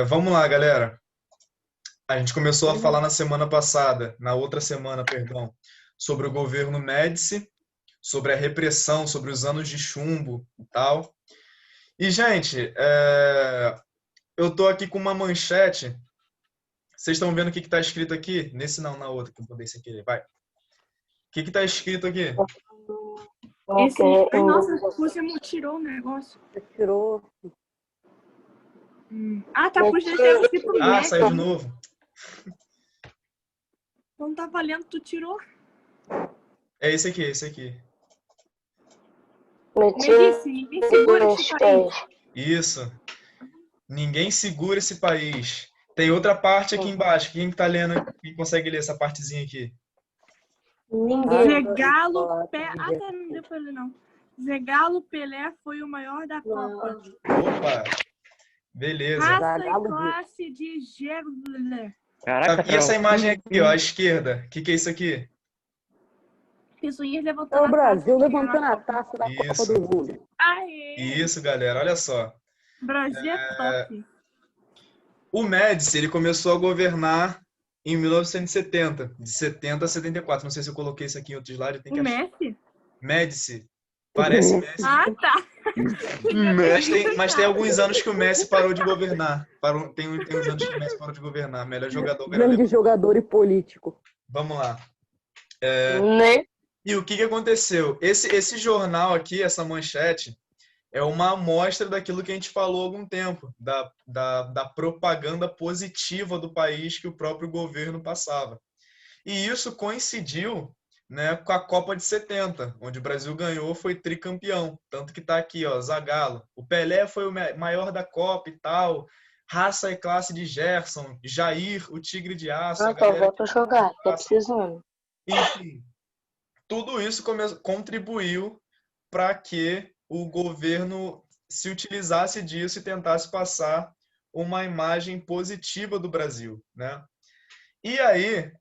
Vamos lá, galera. A gente começou a falar na outra semana, perdão, sobre o governo Médici, sobre a repressão, sobre os anos de chumbo e tal. E, gente, eu tô aqui com uma manchete. Vocês estão vendo o que está escrito aqui? Nesse não, na outra, que eu mudei sem querer. Vai. O que está escrito aqui? Nossa, você tirou o negócio. Tirou. Tá, podia ter escrito Mac. Saiu de novo. Não tá valendo, tu tirou. É esse aqui. Medici, ninguém segura esse país. Isso. Ninguém segura esse país. Tem outra parte aqui embaixo. Quem tá lendo? Quem consegue ler essa partezinha aqui? Ninguém. Zegalo, não deu pra ler, não. Zegalo Pelé foi o maior da Copa. Opa! Beleza. Raça e classe de gênero. Caraca, e essa imagem aqui, ó, à esquerda? O que é isso aqui? Pessoinhas levantando o Brasil levantando a taça da Isso. Copa do Mundo. Aê! Isso, galera, olha só. Brasil é top. O Médici, ele começou a governar em 1970, de 70 a 74. Não sei se eu coloquei isso aqui em outro slide. O Messi? Médici. Parece Messi. Tá. Mas tem alguns anos que o Messi parou de governar. Tem uns anos que o Messi parou de governar. Melhor jogador. Grande jogador e político. Vamos lá. E o que aconteceu? Esse jornal aqui, essa manchete, é uma amostra daquilo que a gente falou há algum tempo, da propaganda positiva do país que o próprio governo passava. E isso coincidiu, né, com a Copa de 70, onde o Brasil ganhou, foi tricampeão. Tanto que está aqui, ó, Zagallo. O Pelé foi o maior da Copa e tal. Raça e classe de Gerson. Jair, o Tigre de Aço. Volta a jogar, tô precisando. Enfim, tudo isso contribuiu para que o governo se utilizasse disso e tentasse passar uma imagem positiva do Brasil, né? E aí,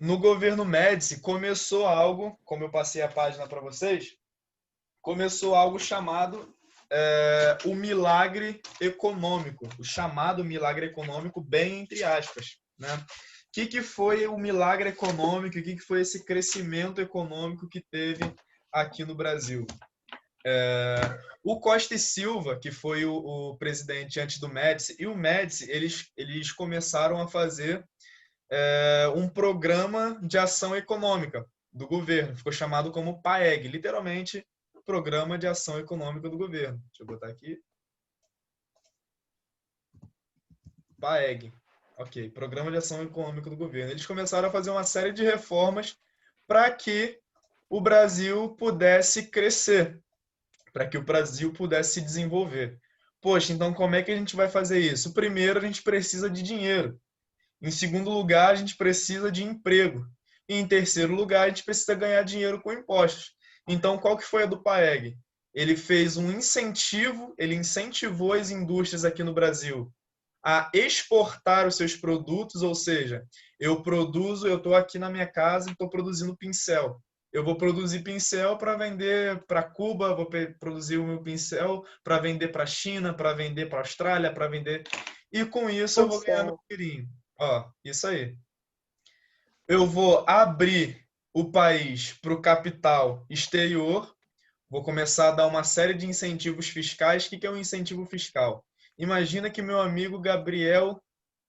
no governo Médici, começou algo, como eu passei a página para vocês, começou algo chamado o milagre econômico, o chamado milagre econômico, bem entre aspas, né? O que foi o milagre econômico? O que foi esse crescimento econômico que teve aqui no Brasil? O Costa e Silva, que foi o presidente antes do Médici, e o Médici, eles começaram a fazer um programa de ação econômica do governo. Ficou chamado como PAEG, literalmente, Programa de Ação Econômica do Governo. Deixa eu botar aqui. PAEG. Ok, Programa de Ação Econômica do Governo. Eles começaram a fazer uma série de reformas para que o Brasil pudesse crescer, para que o Brasil pudesse se desenvolver. Poxa, então como é que a gente vai fazer isso? Primeiro, a gente precisa de dinheiro. Em segundo lugar, a gente precisa de emprego. E em terceiro lugar, a gente precisa ganhar dinheiro com impostos. Então, qual que foi a do PAEG? Ele fez um incentivo, ele incentivou as indústrias aqui no Brasil a exportar os seus produtos, ou seja, eu estou aqui na minha casa e estou produzindo pincel. Eu vou produzir pincel para vender para Cuba, vou produzir o meu pincel para vender para a China, para vender para a Austrália, para vender... E com isso eu vou ganhar meu dinheirinho. Ó, isso aí. Eu vou abrir o país para o capital exterior, vou começar a dar uma série de incentivos fiscais. O que é um incentivo fiscal? Imagina que meu amigo Gabriel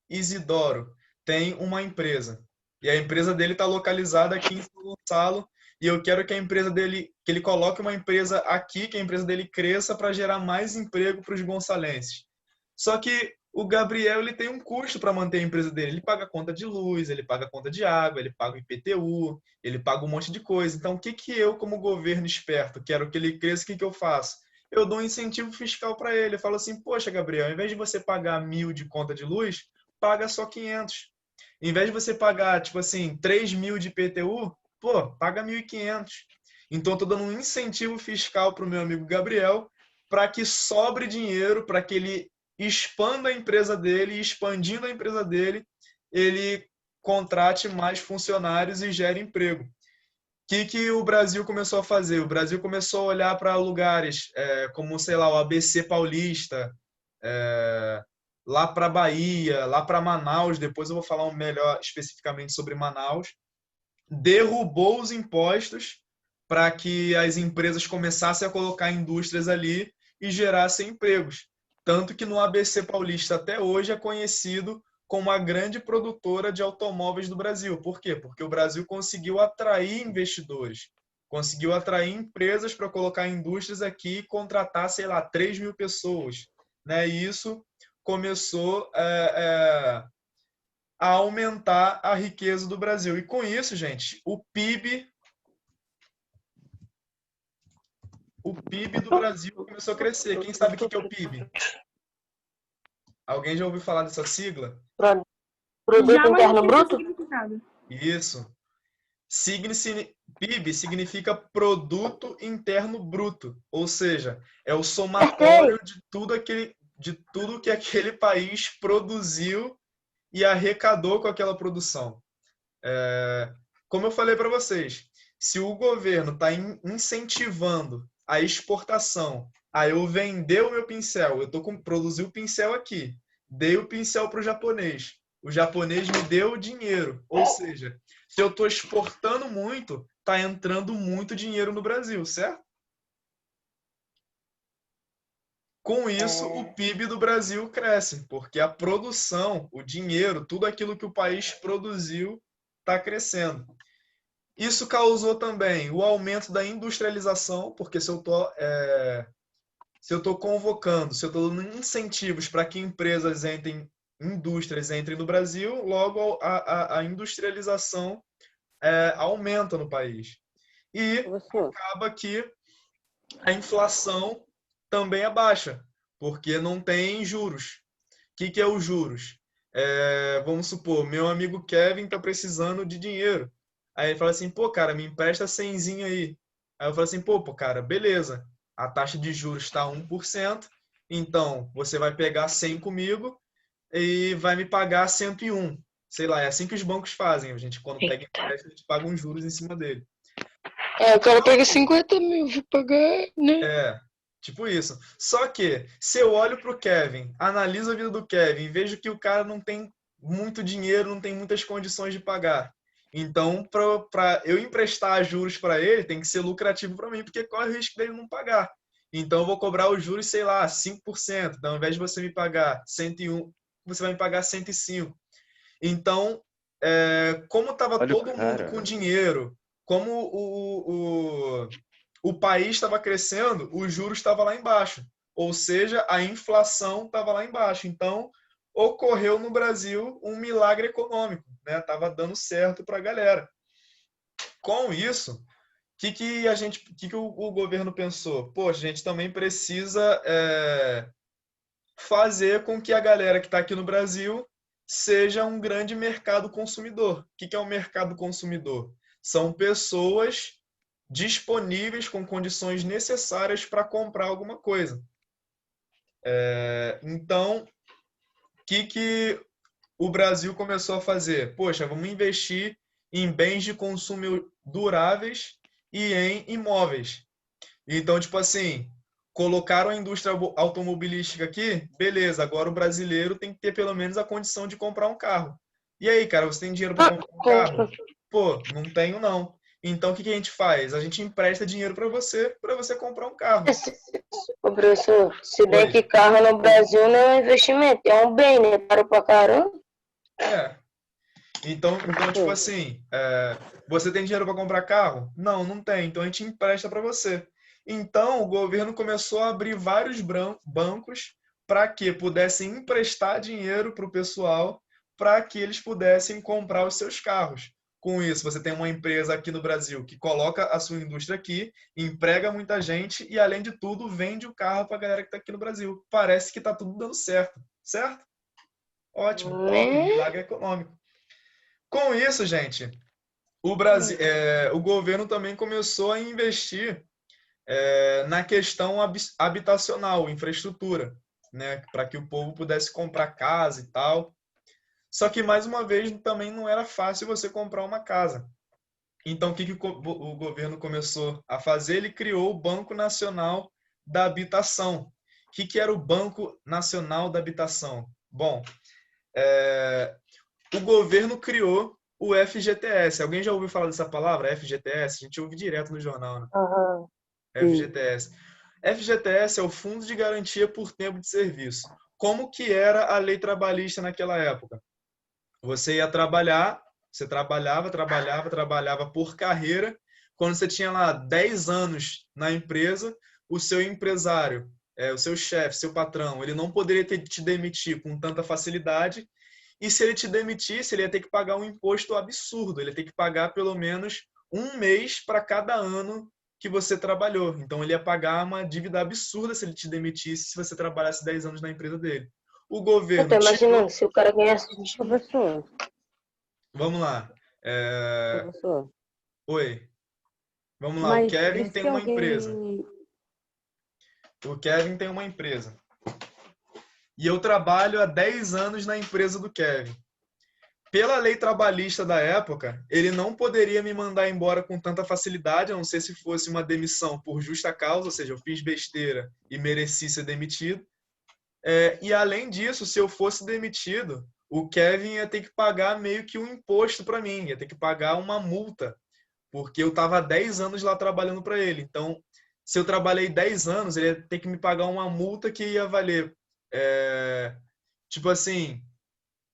Isidoro tem uma empresa e a empresa dele está localizada aqui em São Gonçalo e eu quero que a empresa dele, que ele coloque uma empresa aqui, que a empresa dele cresça para gerar mais emprego para os gonçalenses. Só que o Gabriel, ele tem um custo para manter a empresa dele. Ele paga conta de luz, ele paga conta de água, ele paga o IPTU, ele paga um monte de coisa. Então, o que eu, como governo esperto, quero que ele cresça, o que eu faço? Eu dou um incentivo fiscal para ele. Eu falo assim, poxa, Gabriel, ao invés de você pagar 1.000 de conta de luz, paga só 500. Em vez de você pagar, tipo assim, 3.000 de IPTU, paga 1.500. Então, eu estou dando um incentivo fiscal para o meu amigo Gabriel para que sobre dinheiro, para que ele expanda a empresa dele, e expandindo a empresa dele, ele contrate mais funcionários e gere emprego. que o Brasil começou a fazer? O Brasil começou a olhar para lugares como, sei lá, o ABC Paulista, é, lá para Bahia, lá para Manaus. Depois eu vou falar melhor especificamente sobre Manaus. Derrubou os impostos para que as empresas começassem a colocar indústrias ali e gerassem empregos. Tanto que no ABC Paulista até hoje é conhecido como a grande produtora de automóveis do Brasil. Por quê? Porque o Brasil conseguiu atrair investidores, conseguiu atrair empresas para colocar indústrias aqui e contratar, sei lá, 3 mil pessoas. Né? E isso começou a aumentar a riqueza do Brasil. E com isso, gente, o PIB do Brasil começou a crescer. Quem sabe o que é o PIB? Alguém já ouviu falar dessa sigla? Produto Já, mas Interno não tem Bruto? significado. Isso. PIB significa Produto Interno Bruto, ou seja, é o somatório de tudo que aquele país produziu e arrecadou com aquela produção. Como eu falei para vocês, se o governo está incentivando a exportação, aí eu vender o meu pincel, produzi o pincel aqui, dei o pincel para o japonês me deu o dinheiro, ou seja, se eu estou exportando muito, está entrando muito dinheiro no Brasil, certo? Com isso, o PIB do Brasil cresce, porque a produção, o dinheiro, tudo aquilo que o país produziu está crescendo. Isso causou também o aumento da industrialização, porque se eu estou convocando, se eu estou dando incentivos para que empresas entrem, indústrias entrem no Brasil, logo a industrialização aumenta no país. E Professor, acaba que a inflação também é baixa, porque não tem juros. O que é os juros? Vamos supor, meu amigo Kevin está precisando de dinheiro. Aí ele fala assim, pô, cara, me empresta 100zinho aí. Aí eu falo assim, pô, cara, beleza. A taxa de juros está 1%, então você vai pegar 100 comigo e vai me pagar 101. Sei lá, é assim que os bancos fazem. A gente, quando pega Eita. empréstimo, a gente paga uns juros em cima dele. O cara pega 50 mil, vou pagar, né? É, tipo isso. Só que, se eu olho pro Kevin, analiso a vida do Kevin, vejo que o cara não tem muito dinheiro, não tem muitas condições de pagar. Então, para eu emprestar juros para ele, tem que ser lucrativo para mim, porque corre o risco dele não pagar. Então, eu vou cobrar os juros, sei lá, 5%. Então, ao invés de você me pagar 101, você vai me pagar 105. Então, como estava Olha o todo mundo cara. com dinheiro, como o país estava crescendo, os juros estavam lá embaixo. Ou seja, a inflação estava lá embaixo. Então, ocorreu no Brasil um milagre econômico, né? Tava dando certo para a galera. Com isso, que o governo pensou? Poxa, a gente também precisa fazer com que a galera que está aqui no Brasil seja um grande mercado consumidor. O que é um mercado consumidor? São pessoas disponíveis com condições necessárias para comprar alguma coisa. Então, o que o Brasil começou a fazer? Poxa, vamos investir em bens de consumo duráveis e em imóveis. Então, tipo assim, colocaram a indústria automobilística aqui, beleza, agora o brasileiro tem que ter pelo menos a condição de comprar um carro. E aí, cara, você tem dinheiro para comprar um carro? Pô, não tenho não. Então, o que a gente faz? A gente empresta dinheiro para você comprar um carro. Ô, professor, se bem Oi. que carro no Brasil não é um investimento, é um bem, né? Caro pra caramba. Então tipo assim, você tem dinheiro para comprar carro? Não, não tem. Então a gente empresta para você. Então o governo começou a abrir vários bancos para que pudessem emprestar dinheiro para o pessoal para que eles pudessem comprar os seus carros. Com isso, você tem uma empresa aqui no Brasil que coloca a sua indústria aqui, emprega muita gente e, além de tudo, vende o carro para a galera que está aqui no Brasil. Parece que está tudo dando certo, certo? Ótimo, top, milagre econômico. Com isso, gente, o governo também começou a investir na questão habitacional, infraestrutura, né, para que o povo pudesse comprar casa e tal. Só que, mais uma vez, também não era fácil você comprar uma casa. Então, o que o governo começou a fazer? Ele criou o Banco Nacional da Habitação. O que era o Banco Nacional da Habitação? Bom, o governo criou o FGTS. Alguém já ouviu falar dessa palavra, FGTS? A gente ouve direto no jornal, né? Aham. FGTS. FGTS é o Fundo de Garantia por Tempo de Serviço. Como que era a lei trabalhista naquela época? Você ia trabalhar, você trabalhava por carreira. Quando você tinha lá 10 anos na empresa, o seu empresário, o seu chefe, seu patrão, ele não poderia te demitir com tanta facilidade. E se ele te demitisse, ele ia ter que pagar um imposto absurdo. Ele ia ter que pagar pelo menos um mês para cada ano que você trabalhou. Então, ele ia pagar uma dívida absurda se ele te demitisse se você trabalhasse 10 anos na empresa dele. O Eu governo tô tirou... imaginando, se o cara ganhasse Professor, Vamos lá. professor. Oi. Vamos lá. O Mas Kevin e tem se uma empresa. alguém... O Kevin tem uma empresa. E eu trabalho há 10 anos na empresa do Kevin. Pela lei trabalhista da época, ele não poderia me mandar embora com tanta facilidade, a não ser se fosse uma demissão por justa causa, ou seja, eu fiz besteira e mereci ser demitido. E além disso, se eu fosse demitido, o Kevin ia ter que pagar meio que um imposto para mim, ia ter que pagar uma multa, porque eu estava há 10 anos lá trabalhando para ele. Então, se eu trabalhei 10 anos, ele ia ter que me pagar uma multa que ia valer, tipo assim,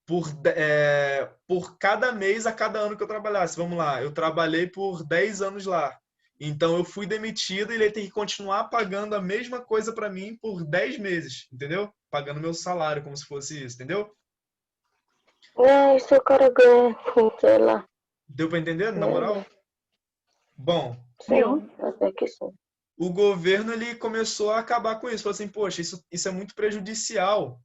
por cada mês a cada ano que eu trabalhasse. Vamos lá, eu trabalhei por 10 anos lá. Então eu fui demitido e ele tem que continuar pagando a mesma coisa para mim por 10 meses, entendeu? Pagando meu salário como se fosse isso, entendeu? Não, se o cara ganha, sei lá. Deu para entender, na moral? Bom, Sim, até que sim. o governo ele começou a acabar com isso. Falou assim, poxa, isso é muito prejudicial.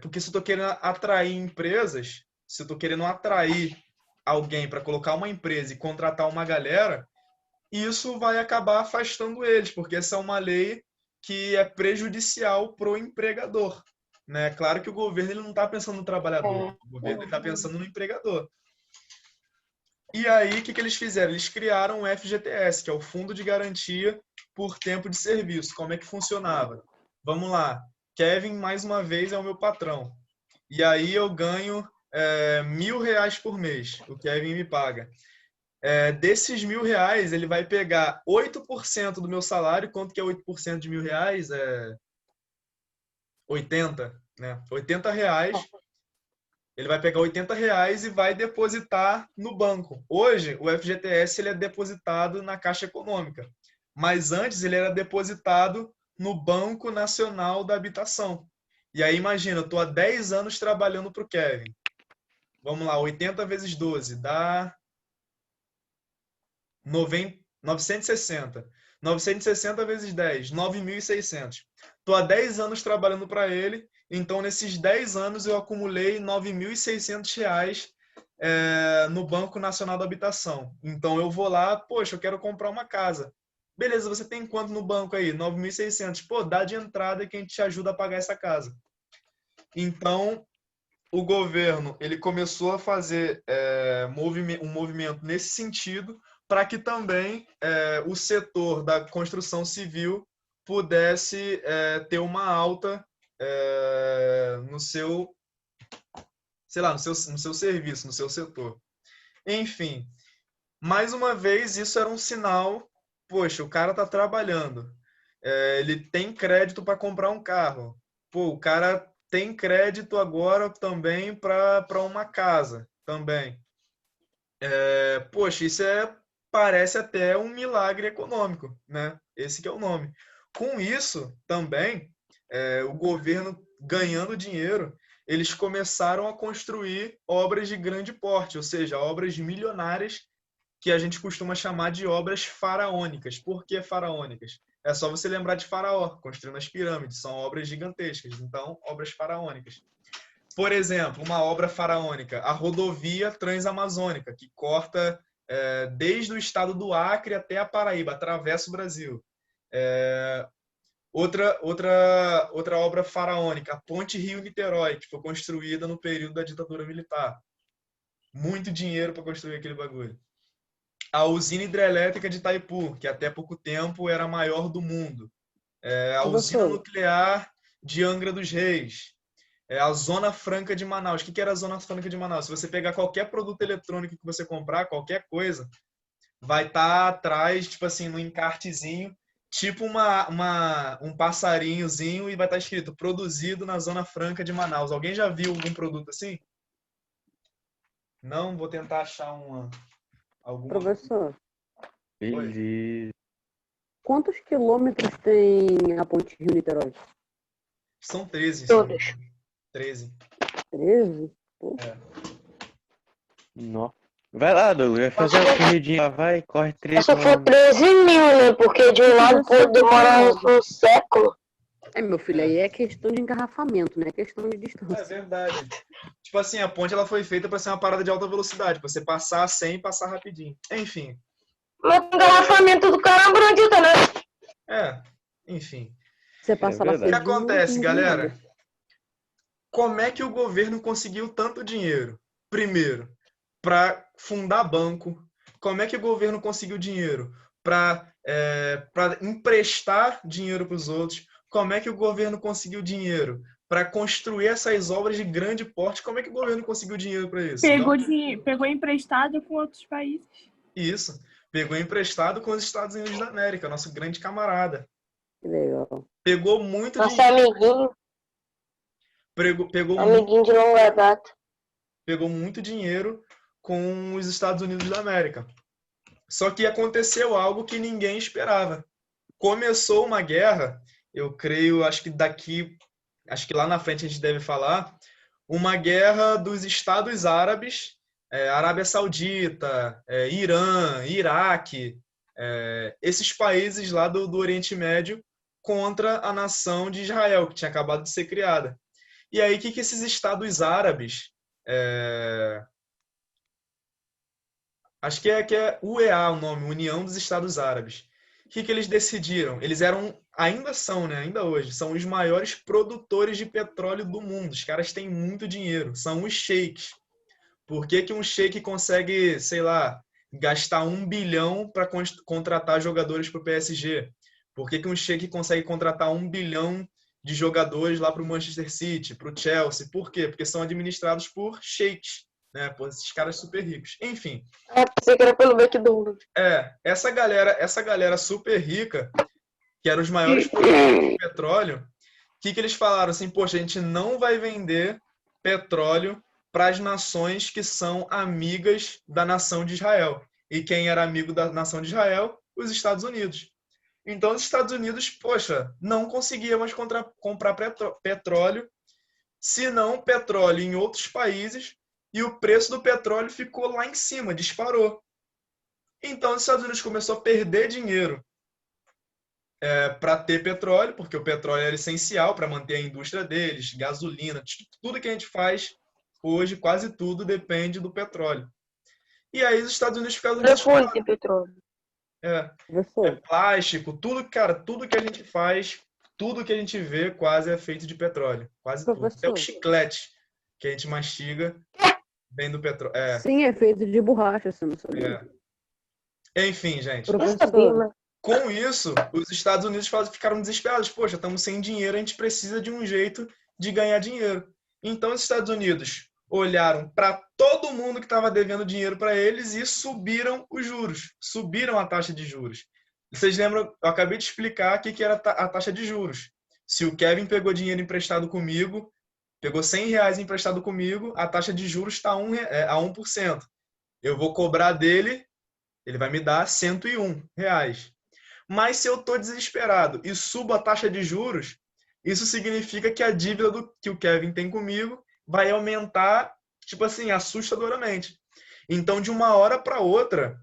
Porque se eu estou querendo atrair empresas, se eu estou querendo atrair alguém para colocar uma empresa e contratar uma galera, isso vai acabar afastando eles, porque essa é uma lei que é prejudicial para o empregador. Né? Claro que o governo ele não está pensando no trabalhador, o governo está pensando no empregador. E aí, o que eles fizeram? Eles criaram o FGTS, que é o Fundo de Garantia por Tempo de Serviço. Como é que funcionava? Vamos lá. Kevin, mais uma vez, é o meu patrão. E aí eu ganho R$ 1.000 por mês. O Kevin me paga. Desses R$ 1.000, ele vai pegar 8% do meu salário. Quanto que é 8% de R$ 1.000? 80, né? R$ 80. Ele vai pegar R$ 80 e vai depositar no banco. Hoje, o FGTS ele é depositado na Caixa Econômica. Mas antes ele era depositado no Banco Nacional da Habitação. E aí, imagina, eu estou há 10 anos trabalhando para o Kevin. Vamos lá, 80 vezes 12 dá 960. 960 vezes 10, 9.600. Estou há 10 anos trabalhando para ele, então nesses 10 anos eu acumulei R$ 9.600 no Banco Nacional da Habitação. Então eu vou lá, poxa, eu quero comprar uma casa. Beleza, você tem quanto no banco aí? 9.600. Pô, dá de entrada que a gente te ajuda a pagar essa casa. Então, o governo ele começou a fazer um movimento nesse sentido para que também o setor da construção civil pudesse ter uma alta no seu, sei lá, no seu serviço, no seu setor. Enfim, mais uma vez, isso era um sinal, poxa, o cara está trabalhando, ele tem crédito para comprar um carro, pô, o cara tem crédito agora também para uma casa, também. Poxa, isso parece até um milagre econômico, né? Esse que é o nome. Com isso, também, o governo ganhando dinheiro, eles começaram a construir obras de grande porte, ou seja, obras milionárias que a gente costuma chamar de obras faraônicas. Por que faraônicas? É só você lembrar de Faraó, construindo as pirâmides, são obras gigantescas, então, obras faraônicas. Por exemplo, uma obra faraônica, a rodovia Transamazônica, que corta desde o estado do Acre até a Paraíba, atravessa o Brasil. Outra obra faraônica, a Ponte Rio-Niterói, que foi construída no período da ditadura militar. Muito dinheiro para construir aquele bagulho. a usina hidrelétrica de Itaipu, que até pouco tempo era a maior do mundo. A usina Professor, nuclear de Angra dos Reis. A Zona Franca de Manaus. O que era a Zona Franca de Manaus? Se você pegar qualquer produto eletrônico que você comprar, qualquer coisa, vai estar atrás, tipo assim, no encartezinho, tipo um passarinhozinho, e vai estar escrito produzido na Zona Franca de Manaus. Alguém já viu algum produto assim? Não? Vou tentar achar alguma. professor, Oi. Beleza. quantos quilômetros tem a ponte Rio-Niterói? São 13. São Todos. 13. 13? Nossa. Vai lá, Douglas. Vai fazer uma corridinha lá, vai, corre 3 Só for km. 13 mil, né? Porque de um lado pro outro demora um século. Meu filho, aí é questão de engarrafamento, né? É questão de É distância. verdade. Tipo assim, a ponte ela foi feita para ser uma parada de alta velocidade, para você passar sem e passar rapidinho. Enfim. Mas o engarrafamento do caramba não adianta, né? Enfim. Você passa lá verdade. O que cedinho, acontece, não tem galera? nada. Como é que o governo conseguiu tanto dinheiro? Primeiro, para fundar banco. Como é que o governo conseguiu dinheiro? Para emprestar dinheiro para os outros. Como é que o governo conseguiu dinheiro? Para construir essas obras de grande porte. Como é que o governo conseguiu dinheiro para isso? Pegou emprestado com outros países. Isso. Pegou emprestado com os Estados Unidos da América, nosso grande camarada. Que legal. Pegou muito Nosso dinheiro. amiguinho, Pegou amiguinho de longa data. pegou muito dinheiro com os Estados Unidos da América. Só que aconteceu algo que ninguém esperava. Começou uma guerra, eu creio, acho que lá na frente a gente deve falar, uma guerra dos Estados Árabes, Arábia Saudita, Irã, Iraque, esses países lá do Oriente Médio contra a nação de Israel, que tinha acabado de ser criada. E aí, o que esses Estados Árabes, acho que é UEA o nome, União dos Estados Árabes. O que eles decidiram? Eles ainda são, né? Ainda hoje, são os maiores produtores de petróleo do mundo. Os caras têm muito dinheiro, são os sheiks. Por que um sheik consegue, sei lá, gastar 1 bilhão para contratar jogadores para o PSG? Por que um sheik consegue contratar 1 bilhão de jogadores lá para o Manchester City, para o Chelsea? Por quê? Porque são administrados por sheiks, né? Por esses caras super ricos. Enfim. Pensei que era pelo McDonald's. Essa galera super rica, que eram os maiores produtores de petróleo, o que eles falaram? Assim, poxa, a gente não vai vender petróleo para as nações que são amigas da nação de Israel. E quem era amigo da nação de Israel? Os Estados Unidos. Então, os Estados Unidos, poxa, não conseguiam mais comprar petróleo, senão petróleo em outros países, e o preço do petróleo ficou lá em cima, disparou. Então, os Estados Unidos começou a perder dinheiro para ter petróleo, porque o petróleo era essencial para manter a indústria deles, gasolina, tudo que a gente faz hoje, quase tudo depende do petróleo. E aí os Estados Unidos ficaram Telefone tem petróleo. Plástico, tudo, cara, tudo que a gente faz, tudo que a gente vê quase é feito de petróleo. Quase tudo. Até o chiclete que a gente mastiga vem do petróleo. Sim, é feito de borracha, você não sabia. Enfim, gente. Professor, com isso, os Estados Unidos ficaram desesperados. Poxa, estamos sem dinheiro, a gente precisa de um jeito de ganhar dinheiro. Então, os Estados Unidos olharam para todo mundo que estava devendo dinheiro para eles e subiram os juros, subiram a taxa de juros. Vocês lembram? Eu acabei de explicar o que era a taxa de juros. Se o Kevin pegou dinheiro emprestado comigo, pegou R$100 emprestado comigo, a taxa de juros está a 1%. Eu vou cobrar dele, ele vai me dar R$101. Mas se eu estou desesperado e subo a taxa de juros, isso significa que a dívida que o Kevin tem comigo vai aumentar, tipo assim, assustadoramente. Então, de uma hora para outra,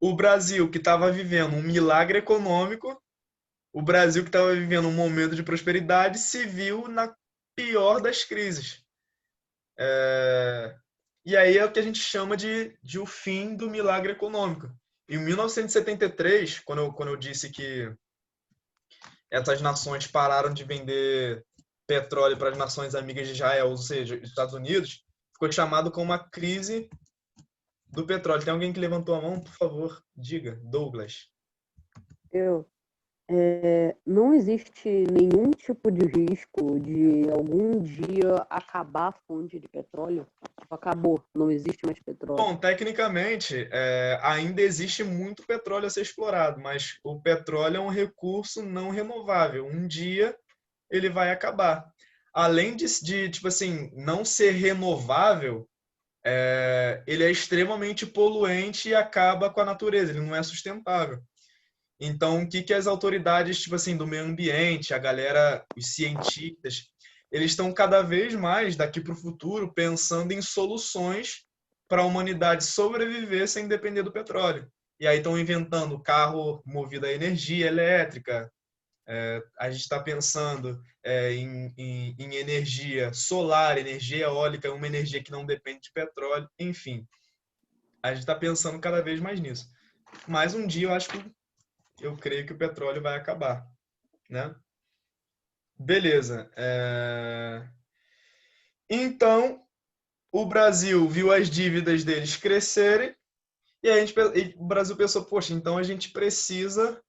o Brasil, que estava vivendo um milagre econômico, o Brasil, que estava vivendo um momento de prosperidade, se viu na pior das crises. E aí é o que a gente chama de o fim do milagre econômico. Em 1973, quando eu disse que essas nações pararam de vender petróleo para as nações amigas de Israel, ou seja, os Estados Unidos, ficou chamado como uma crise do petróleo. Tem alguém que levantou a mão? Por favor, diga. Douglas. Não existe nenhum tipo de risco de algum dia acabar a fonte de petróleo? Tipo, acabou, não existe mais petróleo. Bom, tecnicamente, ainda existe muito petróleo a ser explorado, mas o petróleo é um recurso não renovável. Um dia ele vai acabar. Além de tipo assim, não ser renovável, ele é extremamente poluente e acaba com a natureza, ele não é sustentável. Então, o que as autoridades, tipo assim, do meio ambiente, a galera, os cientistas, eles estão cada vez mais, daqui para o futuro, pensando em soluções para a humanidade sobreviver sem depender do petróleo. E aí estão inventando carro movido a energia elétrica. A gente está pensando em energia solar, energia eólica, uma energia que não depende de petróleo. Enfim, a gente está pensando cada vez mais nisso. Mas um dia eu creio que o petróleo vai acabar, né? Beleza. Então, o Brasil viu as dívidas deles crescerem e o Brasil pensou, poxa, então a gente precisa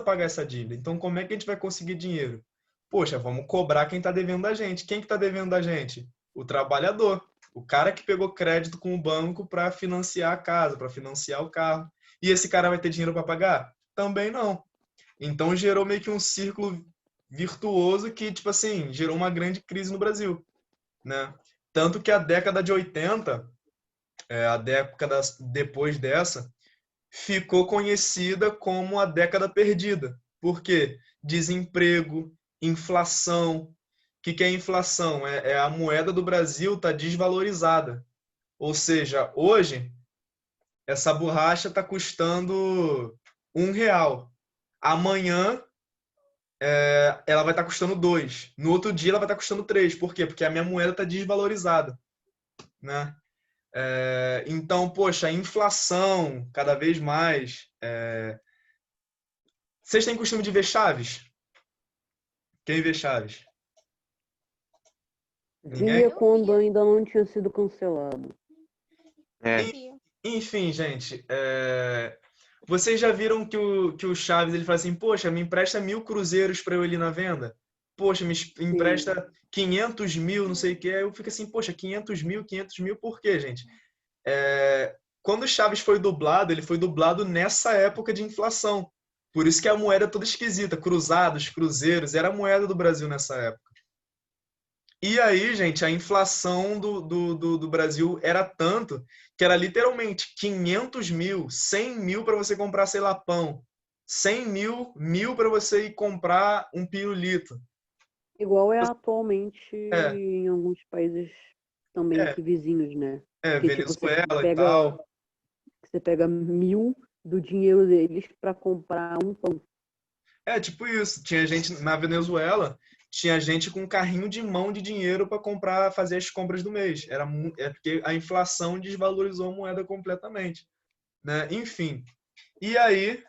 pagar essa dívida. Então, como é que a gente vai conseguir dinheiro? Poxa, vamos cobrar quem está devendo a gente. Quem que está devendo a gente? O trabalhador. O cara que pegou crédito com o banco para financiar a casa, para financiar o carro. E esse cara vai ter dinheiro para pagar? Também não. Então gerou meio que um círculo virtuoso que, tipo assim, gerou uma grande crise no Brasil, né? Tanto que a década de 80, a década depois dessa, ficou conhecida como a década perdida. Por quê? Desemprego, inflação. O que é inflação? É a moeda do Brasil tá desvalorizada. Ou seja, hoje, essa borracha está custando R$ 1. Amanhã ela vai estar custando 2. No outro dia ela vai estar custando 3. Por quê? Porque a minha moeda está desvalorizada, né? Então, poxa, a inflação cada vez mais. Vocês têm costume de ver Chaves? Quem vê Chaves? Ninguém? Via quando ainda não tinha sido cancelado. Enfim, gente, vocês já viram que o Chaves ele fala assim, poxa, me empresta 1.000 cruzeiros para eu ir na venda? Poxa, me empresta 500 mil, não sei o que. Aí eu fico assim, poxa, 500 mil por quê, gente? Quando o Chaves foi dublado, ele foi dublado nessa época de inflação. Por isso que a moeda é toda esquisita, cruzados, cruzeiros, era a moeda do Brasil nessa época. E aí, gente, a inflação do Brasil era tanto que era literalmente 500 mil, 100 mil para você comprar, sei lá, pão. 100 mil para você ir comprar um pirulito. Igual é atualmente em alguns países também aqui vizinhos, né? Porque, Venezuela e tal. Você pega 1.000 do dinheiro deles para comprar um pão. Tipo isso. Tinha gente na Venezuela, tinha gente com um carrinho de mão de dinheiro para comprar, fazer as compras do mês. Porque a inflação desvalorizou a moeda completamente, né? Enfim. E aí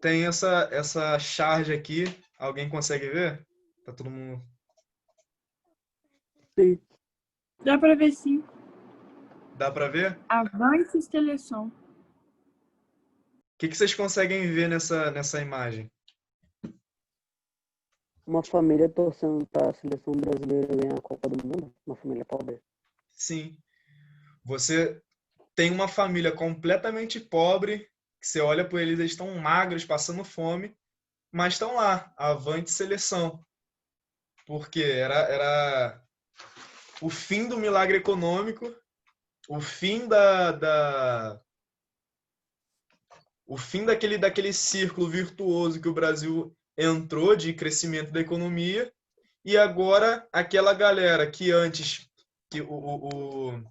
tem essa charge aqui. Alguém consegue ver? Tá todo mundo. Sim. Dá para ver sim. Dá para ver? Avante seleção. O que vocês conseguem ver nessa imagem? Uma família torcendo para a seleção brasileira ganhar a Copa do Mundo? Uma família pobre? Sim. Você tem uma família completamente pobre, que você olha para eles estão magros, passando fome, mas estão lá, avante seleção. Porque era o fim do milagre econômico, o fim o fim daquele círculo virtuoso que o Brasil entrou de crescimento da economia, e agora aquela galera que antes que o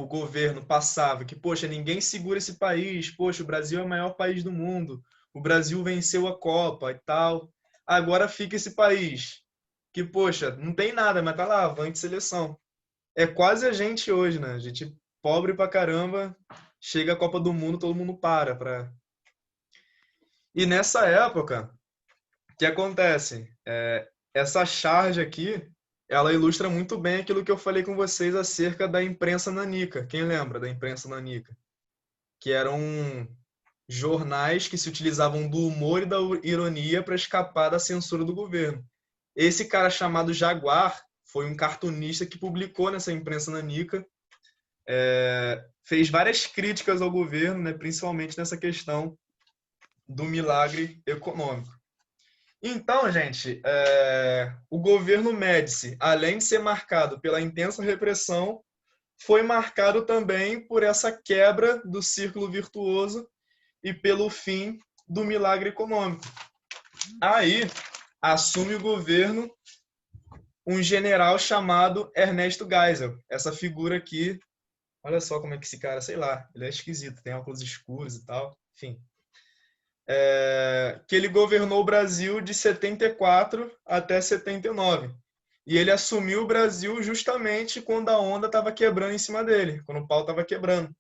governo passava, que, poxa, ninguém segura esse país, poxa, o Brasil é o maior país do mundo, o Brasil venceu a Copa e tal. Agora fica esse país que, poxa, não tem nada, mas tá lá, avante seleção. É quase a gente hoje, né? A gente pobre pra caramba, chega a Copa do Mundo, todo mundo para. E nessa época, o que acontece? Essa charge aqui, ela ilustra muito bem aquilo que eu falei com vocês acerca da imprensa nanica. Quem lembra da imprensa nanica? Que eram jornais que se utilizavam do humor e da ironia para escapar da censura do governo. Esse cara chamado Jaguar foi um cartunista que publicou nessa imprensa nanica, fez várias críticas ao governo, né, principalmente nessa questão do milagre econômico. Então, gente, o governo Médici, além de ser marcado pela intensa repressão, foi marcado também por essa quebra do círculo virtuoso e pelo fim do milagre econômico. Aí, assume o governo um general chamado Ernesto Geisel. Essa figura aqui, olha só como é que esse cara, sei lá, ele é esquisito, tem óculos escuros e tal, enfim. Que ele governou o Brasil de 74 até 79. E ele assumiu o Brasil justamente quando a onda estava quebrando em cima dele, quando o pau estava quebrando.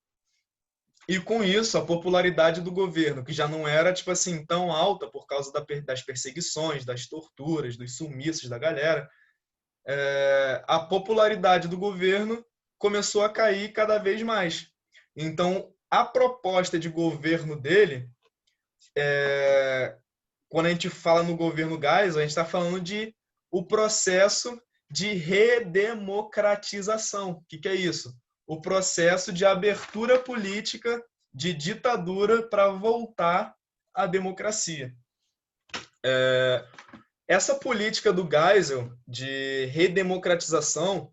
E com isso, a popularidade do governo, que já não era tipo assim tão alta por causa das perseguições, das torturas, dos sumiços da galera, a popularidade do governo começou a cair cada vez mais. Então, a proposta de governo dele, quando a gente fala no governo Geisel, a gente está falando de o processo de redemocratização. O que é isso? O processo de abertura política de ditadura para voltar à democracia. Essa política do Geisel de redemocratização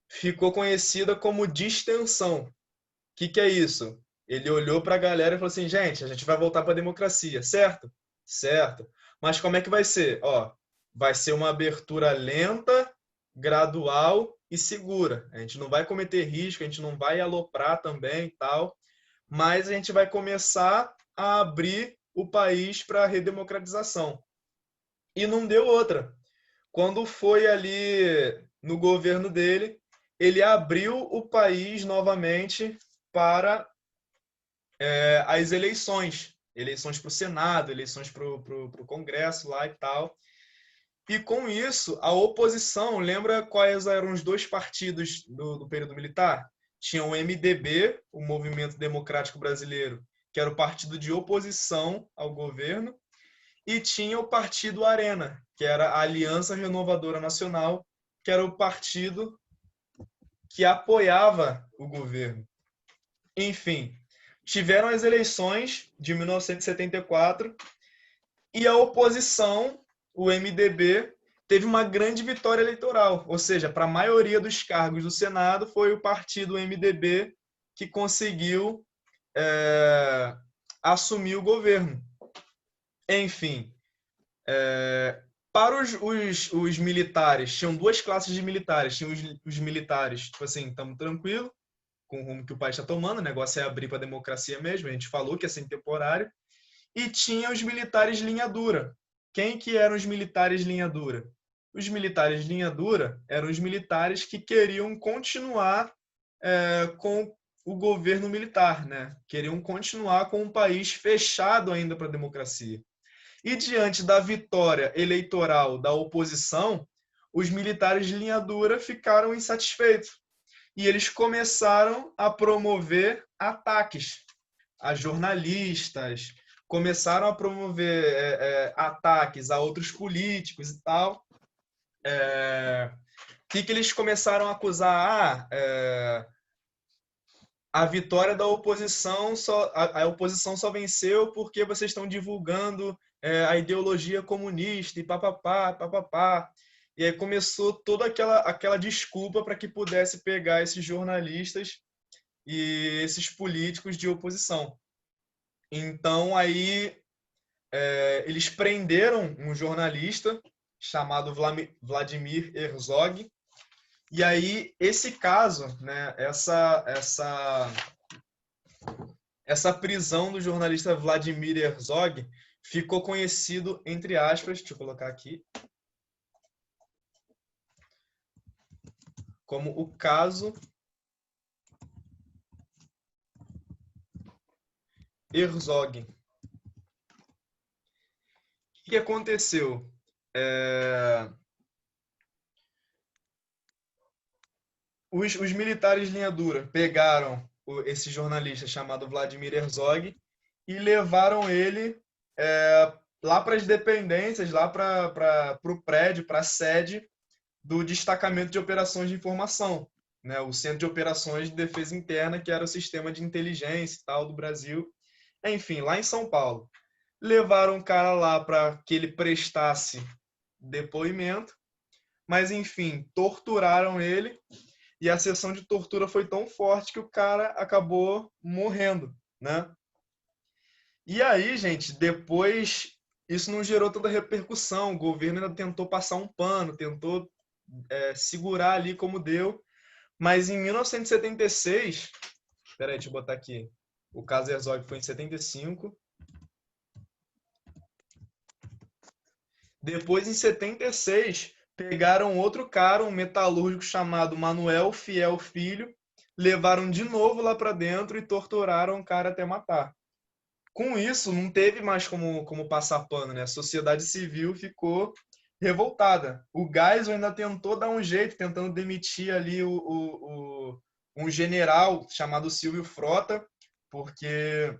ficou conhecida como distensão. O que é isso? Ele olhou para a galera e falou assim, gente, a gente vai voltar para a democracia, certo? Certo. Mas como é que vai ser? Vai ser uma abertura lenta, gradual e segura. A gente não vai cometer risco, a gente não vai aloprar também e tal, mas a gente vai começar a abrir o país para a redemocratização. E não deu outra. Quando foi ali no governo dele, ele abriu o país novamente para as eleições para o Senado, eleições para o Congresso lá e tal. E com isso, a oposição, lembra quais eram os dois partidos do período militar? Tinha o MDB, o Movimento Democrático Brasileiro, que era o partido de oposição ao governo, e tinha o partido Arena, que era a Aliança Renovadora Nacional, que era o partido que apoiava o governo. Enfim, tiveram as eleições de 1974 e a oposição, o MDB, teve uma grande vitória eleitoral, ou seja, para a maioria dos cargos do Senado foi o partido MDB que conseguiu assumir o governo. Enfim, para os militares, tinham duas classes de militares. Tinham os militares, tipo assim, estamos tranquilos com o rumo que o país está tomando, o negócio é abrir para a democracia mesmo, a gente falou que ia ser temporário. E tinha os militares linha dura. Quem que eram os militares linha dura? Os militares linha dura eram os militares que queriam continuar com o governo militar, né? Queriam continuar com um país fechado ainda para a democracia. E diante da vitória eleitoral da oposição, os militares de linha dura ficaram insatisfeitos. E eles começaram a promover ataques a jornalistas, começaram a promover ataques a outros políticos e tal. Que eles começaram a acusar? A vitória da oposição, a oposição só venceu porque vocês estão divulgando a ideologia comunista e papapá, papapá. E aí começou toda aquela desculpa para que pudesse pegar esses jornalistas e esses políticos de oposição. Então, aí, eles prenderam um jornalista chamado Vladimir Herzog. E aí, esse caso, né, essa prisão do jornalista Vladimir Herzog ficou conhecido, entre aspas, deixa eu colocar aqui, como o caso Herzog. O que aconteceu? os militares linha dura pegaram esse jornalista chamado Vladimir Herzog e levaram ele lá para as dependências, lá para o prédio, para a sede do Destacamento de Operações de Informação, né? O Centro de Operações de Defesa Interna, que era o sistema de inteligência e tal do Brasil. Enfim, lá em São Paulo. Levaram o cara lá para que ele prestasse depoimento, mas enfim, torturaram ele e a sessão de tortura foi tão forte que o cara acabou morrendo, né? E aí, gente, depois isso não gerou toda a repercussão, o governo ainda tentou passar um pano, tentou segurar ali como deu, mas em 1976, peraí, deixa eu botar aqui, o caso Herzog foi em 75, depois em 76 pegaram outro cara, um metalúrgico chamado Manuel Fiel Filho, levaram de novo lá para dentro e torturaram o cara até matar. Com isso, não teve mais como passar pano, né? A sociedade civil ficou revoltada. O Geisel ainda tentou dar um jeito, tentando demitir ali um general chamado Silvio Frota, porque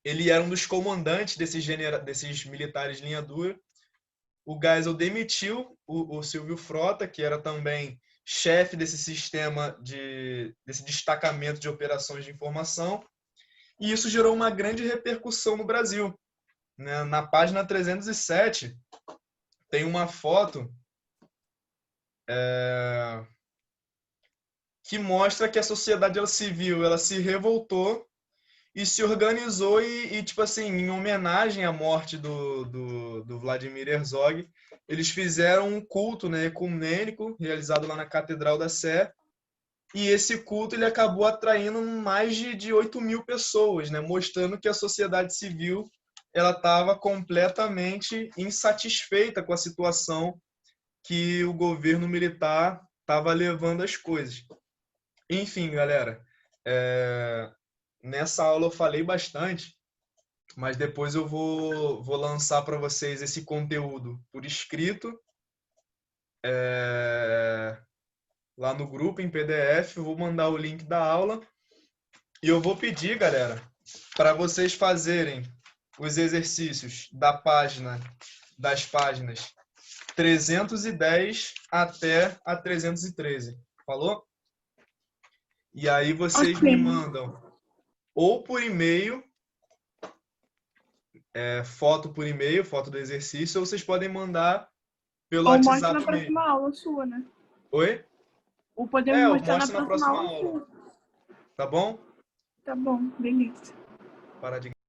ele era um dos comandantes desses militares linha dura. O Geisel demitiu o Silvio Frota, que era também chefe desse sistema, desse destacamento de operações de informação, e isso gerou uma grande repercussão no Brasil. Na página 307, tem uma foto que mostra que a sociedade civil ela se revoltou e se organizou e tipo assim, em homenagem à morte do Vladimir Herzog, eles fizeram um culto, né, ecumênico realizado lá na Catedral da Sé, e esse culto ele acabou atraindo mais de 8.000 pessoas, né, mostrando que a sociedade civil ela estava completamente insatisfeita com a situação que o governo militar estava levando as coisas. Enfim, galera, nessa aula eu falei bastante, mas depois eu vou lançar para vocês esse conteúdo por escrito, lá no grupo, em PDF. Eu vou mandar o link da aula e eu vou pedir, galera, para vocês fazerem os exercícios das páginas 310 até a 313. Falou? E aí vocês me mandam ou por e-mail, foto por e-mail, foto do exercício, ou vocês podem mandar pelo Ou WhatsApp mostra na mesmo. próxima aula sua, né? Oi? Ou podemos Eu mostrar na mostro próxima aula sua. Tá bom? Tá bom, beleza. Parar de